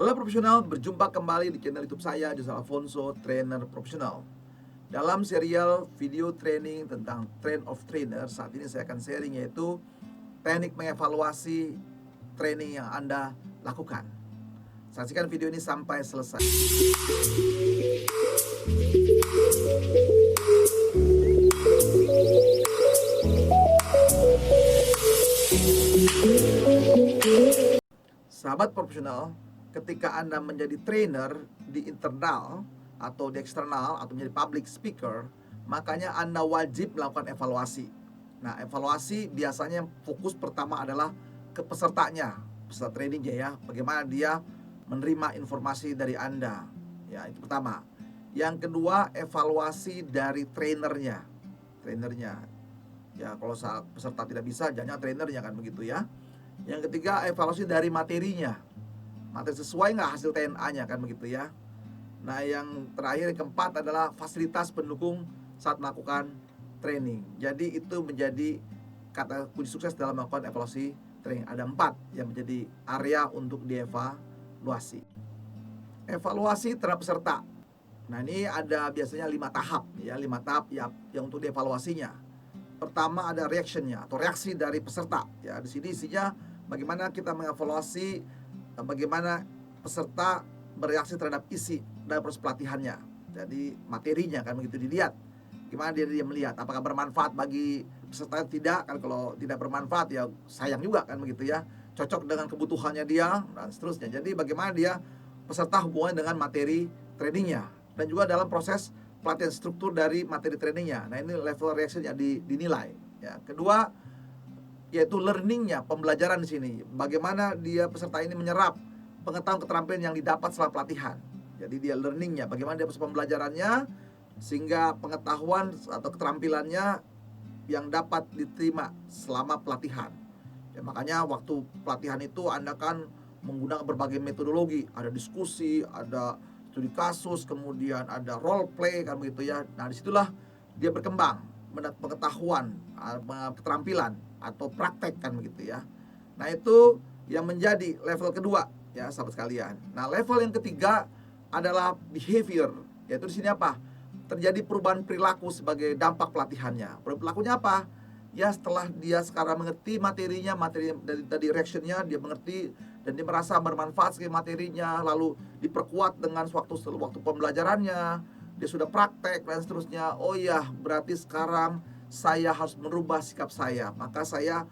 Halo profesional, berjumpa kembali di channel YouTube saya, Jose Alfonso, trainer profesional. Dalam serial video training tentang train of trainer, saat ini saya akan sharing yaitu teknik mengevaluasi training yang Anda lakukan. Saksikan video ini sampai selesai. Sahabat profesional, ketika Anda menjadi trainer di internal atau di eksternal atau menjadi public speaker, makanya Anda wajib melakukan evaluasi. Nah, evaluasi biasanya fokus pertama adalah ke pesertanya, peserta trainingnya ya, bagaimana dia menerima informasi dari Anda. Ya, itu pertama. Yang kedua, evaluasi dari trainernya. Trainernya. Ya, kalau peserta tidak bisa, jangan trainernya kan begitu ya. Yang ketiga, evaluasi dari materinya. Materi sesuai nggak hasil TNA-nya kan begitu ya. Nah, yang terakhir, yang keempat adalah fasilitas pendukung saat melakukan training. Jadi itu menjadi kata kunci sukses dalam melakukan evaluasi training. Ada 4 yang menjadi area untuk dievaluasi. Evaluasi terhadap peserta. Nah, ini ada biasanya 5 tahap ya, 5 tahap ya yang untuk dievaluasinya. Pertama ada reactionnya atau reaksi dari peserta. Ya, di sini isinya bagaimana kita mengevaluasi bagaimana peserta bereaksi terhadap isi dan proses pelatihannya. Jadi materinya kan begitu dilihat. Gimana dia melihat, apakah bermanfaat bagi peserta tidak, kan kalau tidak bermanfaat ya sayang juga kan begitu ya. Cocok dengan kebutuhannya dia dan seterusnya. Jadi bagaimana dia peserta hubungannya dengan materi trainingnya dan juga dalam proses pelatihan struktur dari materi trainingnya. Nah, ini level reaction yang dinilai. Ya, kedua yaitu learningnya, pembelajaran di sini. Bagaimana dia peserta ini menyerap pengetahuan keterampilan yang didapat setelah pelatihan. Jadi dia learningnya, bagaimana dia proses pembelajarannya sehingga pengetahuan atau keterampilannya yang dapat diterima selama pelatihan. Ya, makanya waktu pelatihan itu Anda kan menggunakan berbagai metodologi, ada diskusi, ada studi kasus, kemudian ada role play kan begitu ya. Nah, disitulah dia berkembang pengetahuan, keterampilan atau praktek kan begitu ya. Nah, itu yang menjadi level kedua ya sahabat sekalian. Nah, level yang ketiga adalah behavior, yaitu di sini apa? Terjadi perubahan perilaku sebagai dampak pelatihannya. Perilakunya apa? Ya, setelah dia sekarang mengerti materinya, materi dari reactionnya dia mengerti dan dia merasa bermanfaat sekali materinya, lalu diperkuat dengan waktu pembelajarannya, dia sudah praktek dan seterusnya. Oh ya, berarti sekarang saya harus merubah sikap saya, maka saya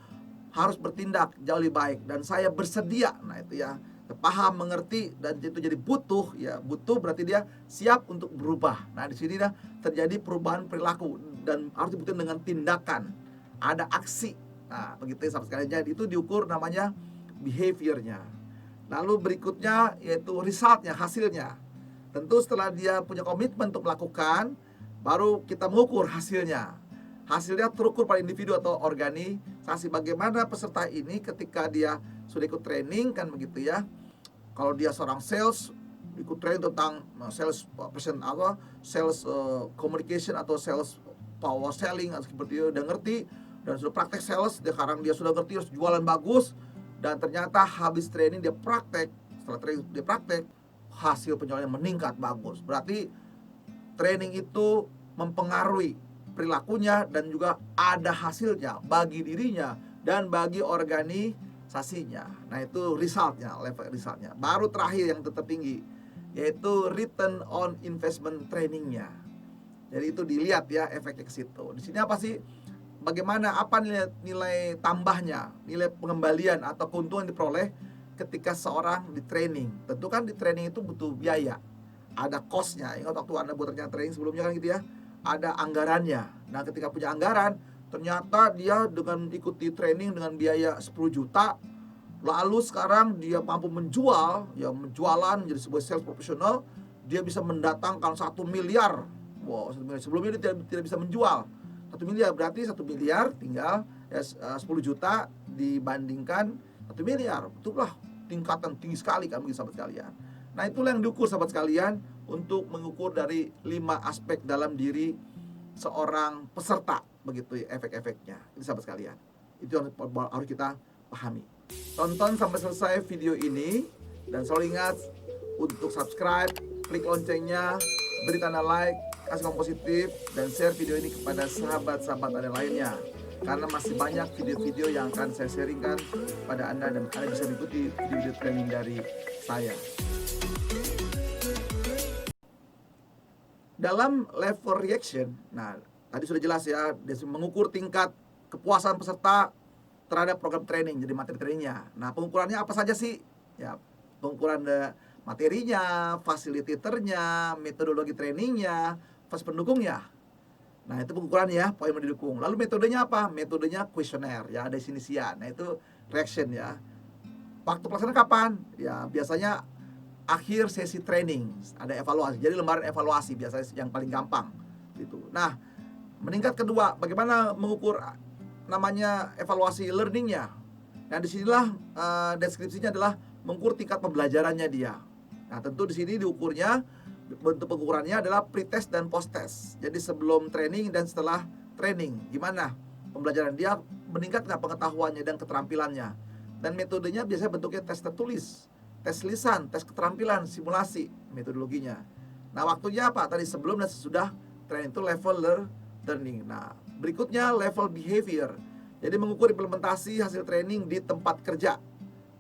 harus bertindak jauh lebih baik dan saya bersedia. Nah, itu ya, paham, mengerti, dan itu jadi butuh. Ya, butuh berarti dia siap untuk berubah. Nah, di sini dah terjadi perubahan perilaku dan harus dibuktikan dengan tindakan, ada aksi. Nah, begitu ya sahabat sekalian. Jadi itu diukur namanya behaviornya. Lalu berikutnya yaitu resultnya, hasilnya. Tentu setelah dia punya komitmen untuk melakukan, baru kita mengukur hasilnya. Hasilnya terukur pada individu atau organisasi. Bagaimana peserta ini ketika dia sudah ikut training kan begitu ya. Kalau dia seorang sales, ikut training tentang sales present apa, sales communication atau sales power selling seperti itu, udah ngerti dan sudah praktek sales, sekarang dia sudah ngerti harus jualan bagus, dan ternyata habis training dia praktek, setelah training dia praktek, hasil penjualannya meningkat bagus. Berarti training itu mempengaruhi perilakunya dan juga ada hasilnya bagi dirinya dan bagi organisasinya. Nah, itu resultnya, level resultnya. Baru terakhir yang tertinggi yaitu return on investment trainingnya. Jadi itu dilihat ya efeknya ke situ. Di sini apa sih? Bagaimana, apa nilai tambahnya, nilai pengembalian atau keuntungan diperoleh ketika seorang di training. Tentu kan di training itu butuh biaya, ada cost-nya. Ingat waktu Anda buat rencana training sebelumnya kan gitu ya, ada anggarannya. Nah, ketika punya anggaran, ternyata dia dengan ikuti training dengan biaya 10 juta, lalu sekarang dia mampu menjual, ya menjualan menjadi sebuah sales profesional, dia bisa mendatangkan 1 miliar. Wow, 1 miliar. Sebelumnya dia tidak bisa menjual 1 miliar, berarti 1 miliar tinggal ya, 10 juta dibandingkan 1 miliar. Itulah tingkatan tinggi sekali kan bagi sahabat sekalian. Nah, itulah yang diukur sahabat sekalian untuk mengukur dari 5 aspek dalam diri seorang peserta, begitu ya, efek-efeknya. Ini sahabat sekalian, itu yang harus kita pahami. Tonton sampai selesai video ini dan selalu ingat, untuk subscribe, klik loncengnya, beri tanda like, kasih komen positif, dan share video ini kepada sahabat-sahabat Anda lainnya. Karena masih banyak video-video yang akan saya sharingkan pada Anda, dan Anda bisa mengikuti video-video training dari saya. Dalam level reaction, nah tadi sudah jelas ya, dia mengukur tingkat kepuasan peserta terhadap program training, jadi materi trainingnya. Nah, pengukurannya apa saja sih? Ya, pengukuran materinya, fasilitatornya, metodologi trainingnya, fase pendukungnya. Nah, itu pengukurannya ya, poin yang didukung. Lalu metodenya apa? Metodenya kuesioner, ya ada definisian. Nah, itu reaction ya. Waktu pelaksanaan kapan? Ya, biasanya akhir sesi training, ada evaluasi. Jadi lembaran evaluasi biasanya yang paling gampang gitu. Nah, meningkat kedua, bagaimana mengukur namanya evaluasi learningnya. Nah, disinilah deskripsinya adalah mengukur tingkat pembelajarannya dia. Nah, tentu di sini diukurnya, bentuk pengukurannya adalah pre-test dan post-test. Jadi sebelum training dan setelah training, gimana pembelajaran dia, meningkat nggak pengetahuannya dan keterampilannya. Dan metodenya biasanya bentuknya tes tertulis, tes lisan, tes keterampilan, simulasi metodologinya. Nah, waktunya apa? Tadi sebelum dan sesudah training, itu level learning. Nah, berikutnya level behavior. Jadi mengukur implementasi hasil training di tempat kerja.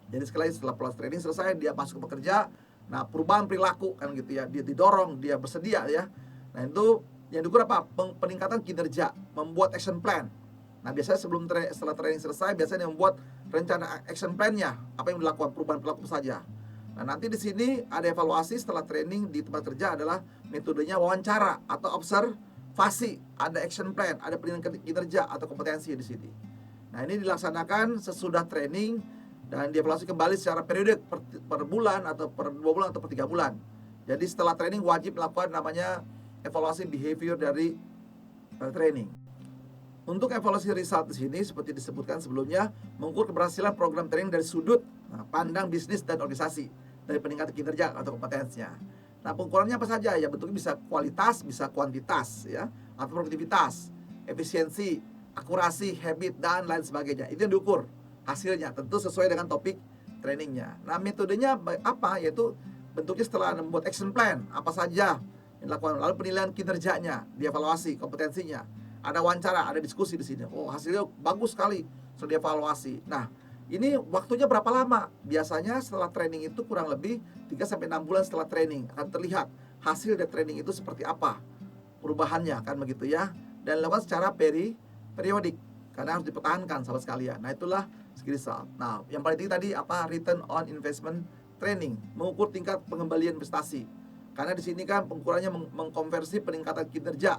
Jadi sekali setelah proses training selesai, dia masuk ke pekerja. Nah, perubahan perilaku kan gitu ya. Dia didorong, dia bersedia ya. Nah, itu yang diukur apa? Peningkatan kinerja, membuat action plan. Nah, biasanya setelah training selesai, biasanya membuat rencana action plan-nya, apa yang dilakukan, perubahan perilaku saja. Nah, nanti di sini ada evaluasi setelah training di tempat kerja, adalah metodenya wawancara atau observasi, ada action plan, ada penilaian kinerja atau kompetensi di sini. Nah, ini dilaksanakan sesudah training dan dievaluasi kembali secara periodik, per bulan atau per 2 bulan atau per 3 bulan. Jadi setelah training wajib melakukan namanya evaluasi behavior dari training. Untuk evaluasi result di sini seperti disebutkan sebelumnya, mengukur keberhasilan program training dari sudut pandang bisnis dan organisasi, dari peningkatan kinerja atau kompetensinya. Nah, pengukurannya apa saja? Ya, bentuknya bisa kualitas, bisa kuantitas ya, atau produktivitas, efisiensi, akurasi, habit, dan lain sebagainya. Itu yang diukur hasilnya, tentu sesuai dengan topik trainingnya. Nah, metodenya apa? Yaitu bentuknya setelah membuat action plan, apa saja yang dilakukan, lalu penilaian kinerjanya, dievaluasi kompetensinya. Ada wawancara, ada diskusi di sini. Oh, hasilnya bagus sekali, sudah dievaluasi. Nah, ini waktunya berapa lama? Biasanya setelah training itu kurang lebih 3-6 bulan setelah training akan terlihat hasil dari training itu seperti apa perubahannya, kan begitu ya. Dan dilakukan secara periodik karena harus dipertahankan sahabat sekalian. Nah, itulah skill result. Nah, yang paling tinggi tadi apa? Return on investment training, mengukur tingkat pengembalian investasi. Karena di sini kan pengukurannya mengkonversi peningkatan kinerja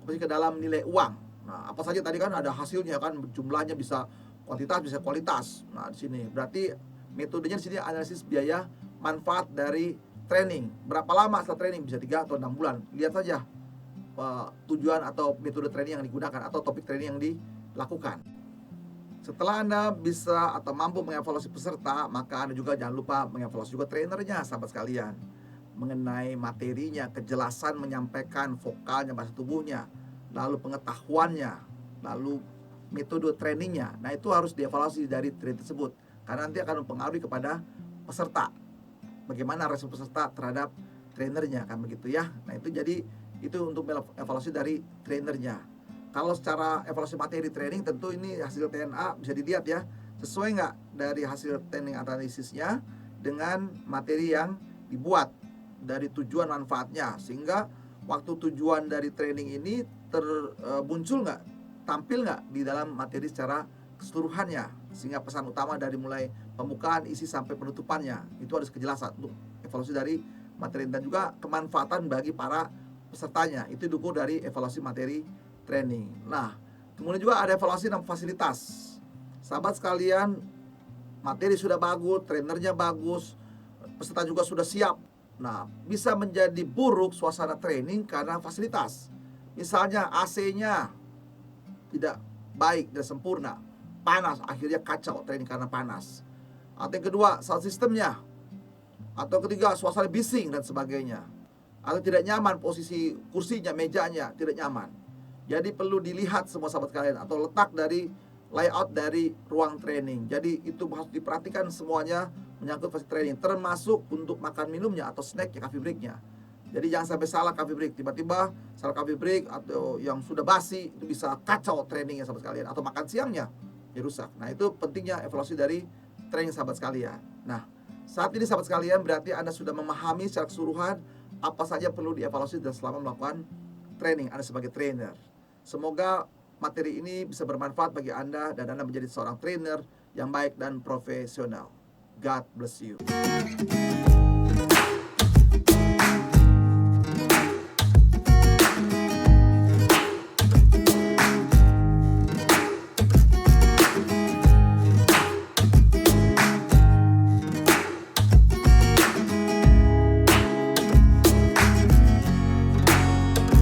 ke dalam nilai uang. Nah, apa saja tadi kan ada hasilnya kan, jumlahnya bisa kuantitas, bisa kualitas. Nah, di sini berarti metodenya di sini analisis biaya manfaat dari training. Berapa lama setelah training? Bisa 3 atau 6 bulan. Lihat saja tujuan atau metode training yang digunakan atau topik training yang dilakukan. Setelah Anda bisa atau mampu mengevaluasi peserta, maka Anda juga jangan lupa mengevaluasi juga trainernya, sahabat sekalian, mengenai materinya, kejelasan menyampaikan vokalnya, bahasa tubuhnya, lalu pengetahuannya, lalu metode trainingnya. Nah, itu harus dievaluasi dari trainer tersebut, karena nanti akan mempengaruhi kepada peserta, bagaimana respon peserta terhadap trainernya, kan begitu ya. Nah, itu jadi itu untuk evaluasi dari trainernya. Kalau secara evaluasi materi training, tentu ini hasil TNA bisa dilihat ya, sesuai nggak dari hasil training analisisnya dengan materi yang dibuat, dari tujuan manfaatnya, sehingga waktu tujuan dari training ini muncul nggak, tampil nggak di dalam materi secara keseluruhannya, sehingga pesan utama dari mulai pembukaan, isi sampai penutupannya itu harus kejelasan untuk evaluasi dari materi, dan juga kemanfaatan bagi para pesertanya itu diukur dari evaluasi materi training. Nah, kemudian juga ada evaluasi dan fasilitas. Sahabat sekalian, materi sudah bagus, trainernya bagus, peserta juga sudah siap. Nah, bisa menjadi buruk suasana training karena fasilitas. Misalnya AC-nya tidak baik dan sempurna, panas, akhirnya kacau training karena panas. Atau yang kedua, sound systemnya. Atau ketiga, suasana bising dan sebagainya. Atau tidak nyaman posisi kursinya, mejanya tidak nyaman. Jadi perlu dilihat semua sahabat kalian, atau letak dari layout dari ruang training. Jadi itu harus diperhatikan semuanya menyangkut fasilitas training, termasuk untuk makan minumnya atau snack ya, coffee breaknya. Jadi jangan sampai salah coffee break, tiba-tiba salah coffee break atau yang sudah basi itu bisa kacau trainingnya sahabat sekalian, atau makan siangnya ya rusak. Nah itu pentingnya evaluasi dari training sahabat sekalian. Nah saat ini sahabat sekalian berarti Anda sudah memahami secara keseluruhan apa saja perlu dievaluasi dan selama melakukan training Anda sebagai trainer. Semoga materi ini bisa bermanfaat bagi Anda dan Anda menjadi seorang trainer yang baik dan profesional. God bless you.